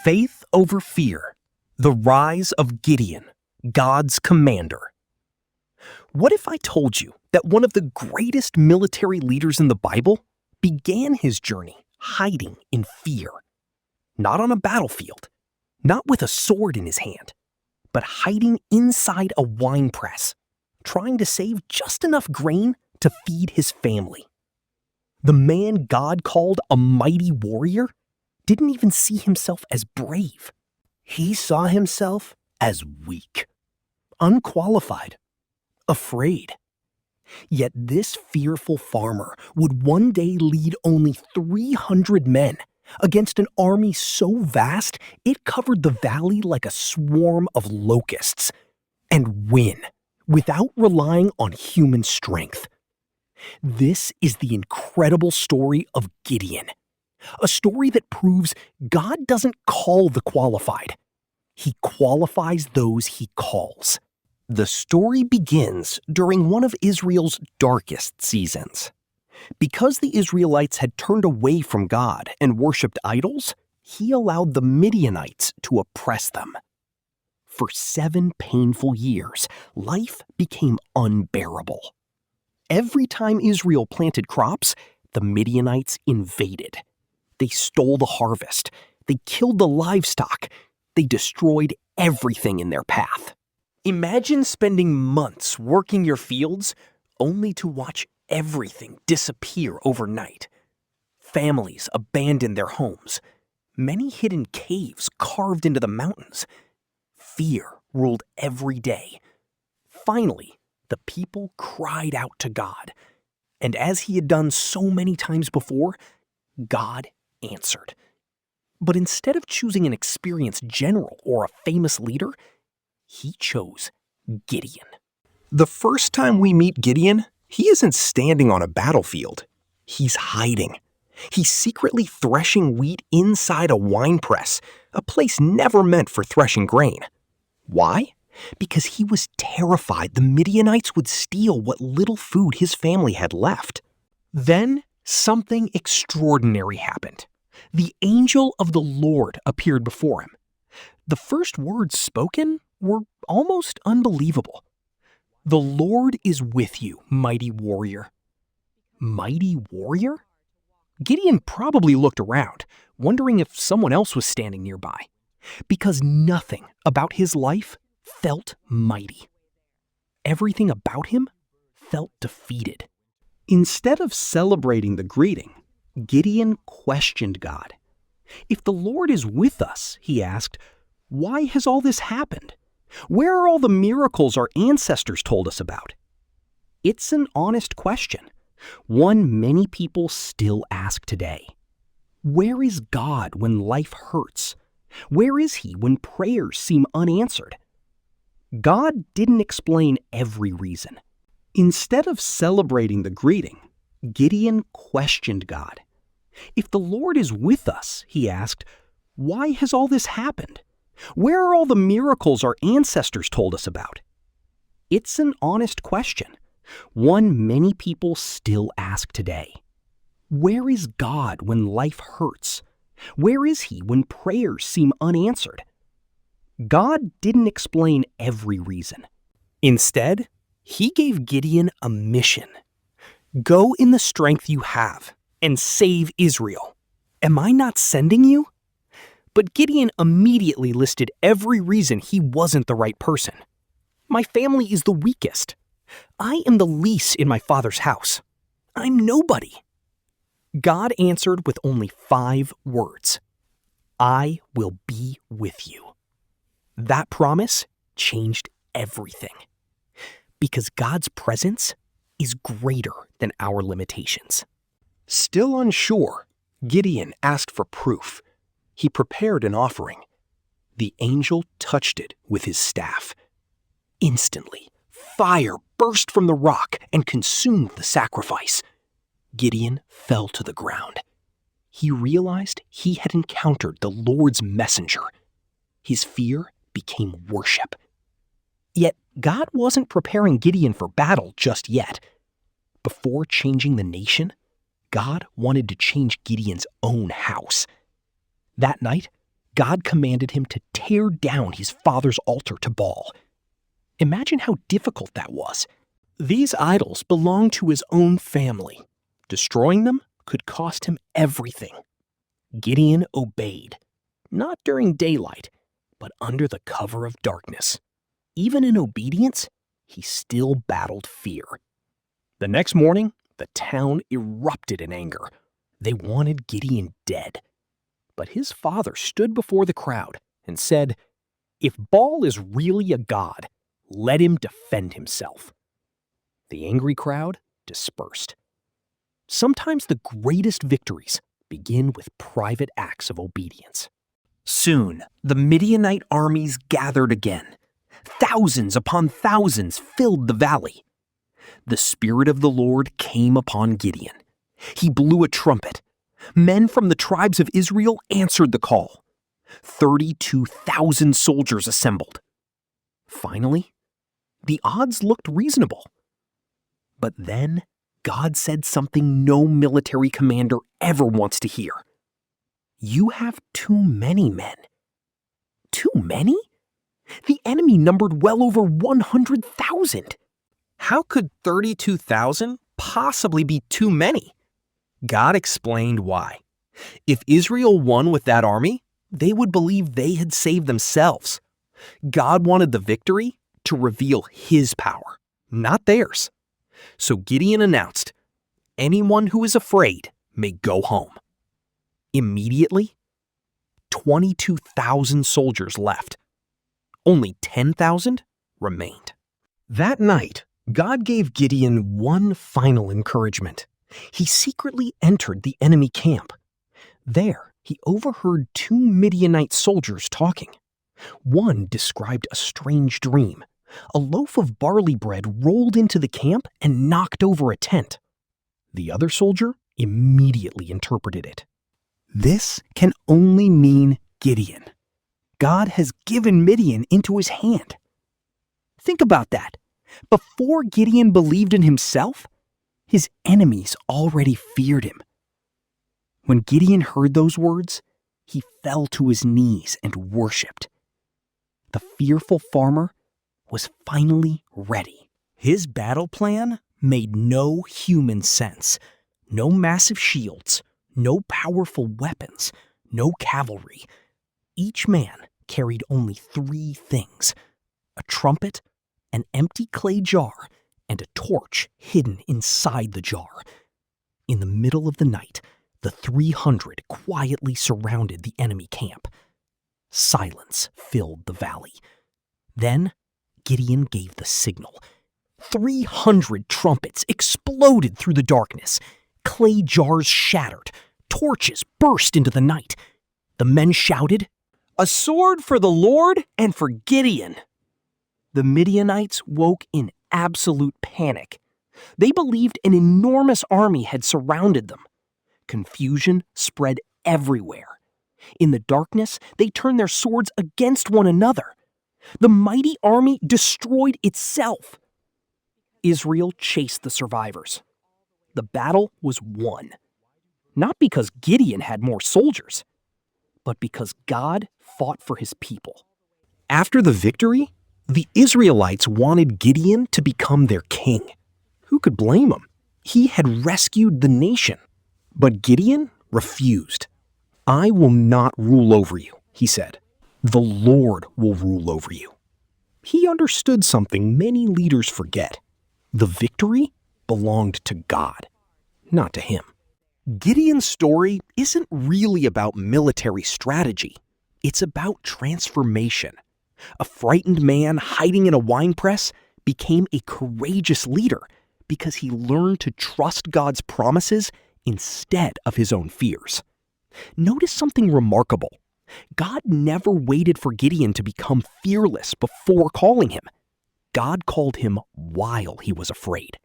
Faith over fear. The rise of Gideon, God's commander. What if I told you that one of the greatest military leaders in the Bible began his journey hiding in fear? Not on a battlefield, not with a sword in his hand, but hiding inside a wine press, trying to save just enough grain to feed his family. The man God called a mighty warrior didn't even see himself as brave. He saw himself as weak, unqualified, afraid. Yet this fearful farmer would one day lead only 300 men against an army so vast it covered the valley like a swarm of locusts, and win without relying on human strength. This is the incredible story of Gideon, a story that proves God doesn't call the qualified. He qualifies those he calls. The story begins during one of Israel's darkest seasons. Because the Israelites had turned away from God and worshipped idols, he allowed the Midianites to oppress them. For 7 painful years, life became unbearable. Every time Israel planted crops, the Midianites invaded. They stole the harvest. They killed the livestock. They destroyed everything in their path. Imagine spending months working your fields only to watch everything disappear overnight. Families abandoned their homes. Many hid in caves carved into the mountains. Fear ruled every day. Finally, the people cried out to God. And as he had done so many times before, God answered. But instead of choosing an experienced general or a famous leader, he chose Gideon. The first time we meet Gideon, he isn't standing on a battlefield. He's hiding. He's secretly threshing wheat inside a wine press, a place never meant for threshing grain. Why? Because he was terrified the Midianites would steal what little food his family had left. Then something extraordinary happened. The angel of the Lord appeared before him. The first words spoken were almost unbelievable. "The Lord is with you, mighty warrior." Mighty warrior? Gideon probably looked around, wondering if someone else was standing nearby, because nothing about his life felt mighty. Everything about him felt defeated. Instead of celebrating the greeting, Gideon questioned God. If the Lord is with us, he asked, why has all this happened? Where are all the miracles our ancestors told us about? It's an honest question, one many people still ask today. Where is God when life hurts? Where is he when prayers seem unanswered? God didn't explain every reason. Instead of celebrating the greeting, Gideon questioned God. If the Lord is with us, he asked, why has all this happened? Where are all the miracles our ancestors told us about? It's an honest question, one many people still ask today. Where is God when life hurts? Where is he when prayers seem unanswered? God didn't explain every reason. Instead, he gave Gideon a mission. Go in the strength you have and save Israel. Am I not sending you? But Gideon immediately listed every reason he wasn't the right person. My family is the weakest. I am the least in my father's house. I'm nobody. God answered with only 5 words. I will be with you. That promise changed everything. Because God's presence is greater than our limitations. Still unsure, Gideon asked for proof. He prepared an offering. The angel touched it with his staff. Instantly, fire burst from the rock and consumed the sacrifice. Gideon fell to the ground. He realized he had encountered the Lord's messenger. His fear became worship. Yet God wasn't preparing Gideon for battle just yet. Before changing the nation, God wanted to change Gideon's own house. That night, God commanded him to tear down his father's altar to Baal. Imagine how difficult that was. These idols belonged to his own family. Destroying them could cost him everything. Gideon obeyed, not during daylight, but under the cover of darkness. Even in obedience, he still battled fear. The next morning, the town erupted in anger. They wanted Gideon dead. But his father stood before the crowd and said, "If Baal is really a god, let him defend himself." The angry crowd dispersed. Sometimes the greatest victories begin with private acts of obedience. Soon, the Midianite armies gathered again. Thousands upon thousands filled the valley. The Spirit of the Lord came upon Gideon. He blew a trumpet. Men from the tribes of Israel answered the call. 32,000 soldiers assembled. Finally, the odds looked reasonable. But then, God said something no military commander ever wants to hear. "You have too many men." Too many? The enemy numbered well over 100,000. How could 32,000 possibly be too many? God explained why. If Israel won with that army, they would believe they had saved themselves. God wanted the victory to reveal his power, not theirs. So Gideon announced, "Anyone who is afraid may go home." Immediately, 22,000 soldiers left. Only 10,000 remained. That night, God gave Gideon one final encouragement. He secretly entered the enemy camp. There, he overheard two Midianite soldiers talking. One described a strange dream. A loaf of barley bread rolled into the camp and knocked over a tent. The other soldier immediately interpreted it. This can only mean Gideon. God has given Midian into his hand. Think about that. Before Gideon believed in himself, his enemies already feared him. When Gideon heard those words, he fell to his knees and worshipped. The fearful farmer was finally ready. His battle plan made no human sense. No massive shields, no powerful weapons, no cavalry. Each man carried only 3 things: a trumpet, an empty clay jar, and a torch hidden inside the jar. In the middle of the night, the 300 quietly surrounded the enemy camp. Silence filled the valley. Then Gideon gave the signal. 300 trumpets exploded through the darkness. Clay jars shattered. Torches burst into the night. The men shouted, "A sword for the Lord and for Gideon!" The Midianites woke in absolute panic. They believed an enormous army had surrounded them. Confusion spread everywhere. In the darkness, they turned their swords against one another. The mighty army destroyed itself. Israel chased the survivors. The battle was won. Not because Gideon had more soldiers, but because God fought for his people. After the victory, the Israelites wanted Gideon to become their king. Who could blame him? He had rescued the nation. But Gideon refused. "I will not rule over you," he said. "The Lord will rule over you." He understood something many leaders forget. The victory belonged to God, not to him. Gideon's story isn't really about military strategy. It's about transformation. A frightened man hiding in a winepress became a courageous leader because he learned to trust God's promises instead of his own fears. Notice something remarkable. God never waited for Gideon to become fearless before calling him. God called him while he was afraid.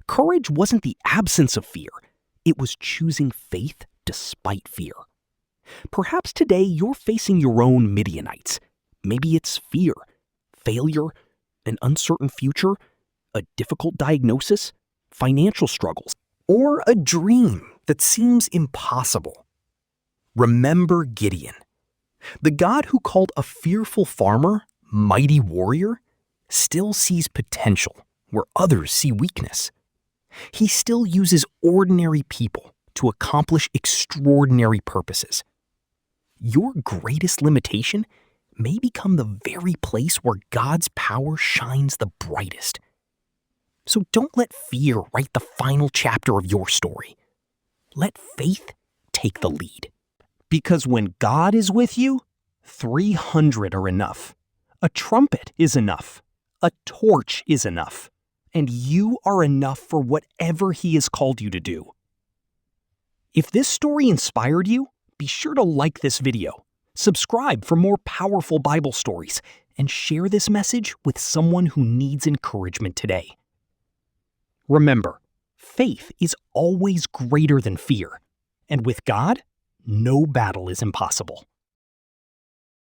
Courage wasn't the absence of fear. It was choosing faith despite fear. Perhaps today you're facing your own Midianites. Maybe it's fear, failure, an uncertain future, a difficult diagnosis, financial struggles, or a dream that seems impossible. Remember Gideon. The God who called a fearful farmer mighty warrior still sees potential where others see weakness. He still uses ordinary people to accomplish extraordinary purposes. Your greatest limitation may become the very place where God's power shines the brightest. So don't let fear write the final chapter of your story. Let faith take the lead. Because when God is with you, 300 are enough. A trumpet is enough. A torch is enough. And you are enough for whatever He has called you to do. If this story inspired you, be sure to like this video, subscribe for more powerful Bible stories, and share this message with someone who needs encouragement today. Remember, faith is always greater than fear, and with God, no battle is impossible.